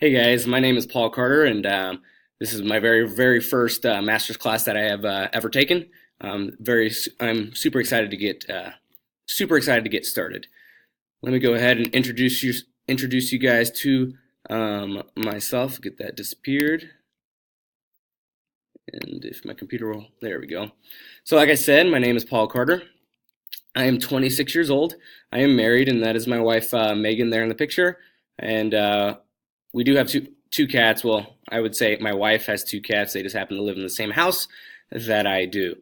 Hey guys, my name is Paul Carter, and this is my very first master's class that I have ever taken. I'm super excited to get started. Let me go ahead and introduce you guys to myself. Get that disappeared, and if my computer will, there we go. So, like I said, my name is Paul Carter. I am 26 years old. I am married, and that is my wife Megan there in the picture, and we do have two cats. Well, I would say my wife has two cats. They just happen to live in the same house that I do.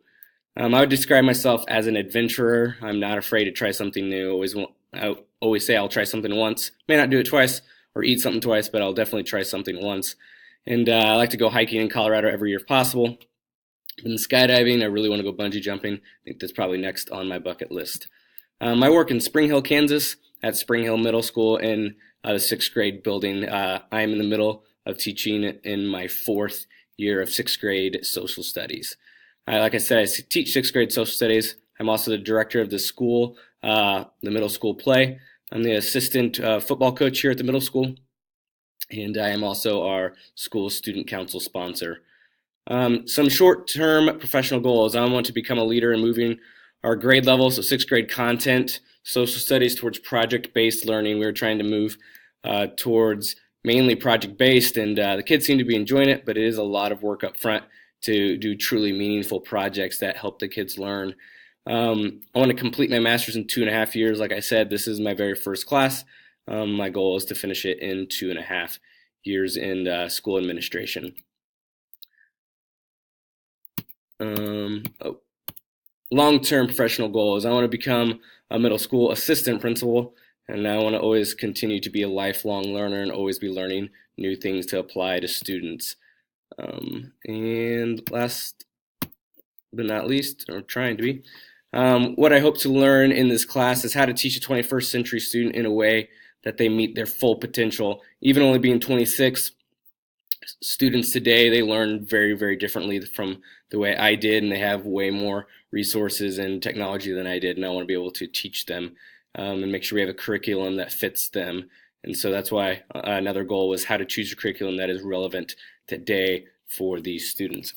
I would describe myself as an adventurer. I'm not afraid to try something new. I always say I'll try something once. May not do it twice or eat something twice, but I'll definitely try something once. And I like to go hiking in Colorado every year if possible. And skydiving, I really want to go bungee jumping. I think that's probably next on my bucket list. I work in Spring Hill, Kansas at Spring Hill Middle School in the sixth grade building. I'm in the middle of teaching in my fourth year of sixth grade social studies. Like I said, I teach sixth grade social studies. I'm also the director of the school, the middle school play. I'm the assistant football coach here at the middle school, and I am also our school student council sponsor. Some short-term professional goals. I want to become a leader in moving our grade level, so sixth grade content, social studies towards project-based learning. We're trying to move towards mainly project-based, and the kids seem to be enjoying it, but it is a lot of work up front to do truly meaningful projects that help the kids learn. I want to complete my master's in 2.5 years. Like I said, this is my very first class. My goal is to finish it in 2.5 years in school administration. Long-term professional goals. I want to become a middle school assistant principal, and I want to always continue to be a lifelong learner and always be learning new things to apply to students. And last but not least, or trying to be, what I hope to learn in this class is how to teach a 21st century student in a way that they meet their full potential. Even only being 26, students today, they learn very differently from the way I did, and they have way more resources and technology than I did, and I want to be able to teach them and make sure we have a curriculum that fits them. And so that's why another goal was how to choose a curriculum that is relevant today for these students.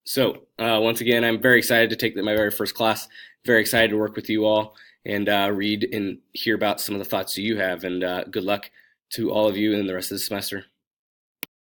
So once again, I'm very excited to take my very first class, very excited to work with you all and read and hear about some of the thoughts that you have, and good luck to all of you in the rest of the semester.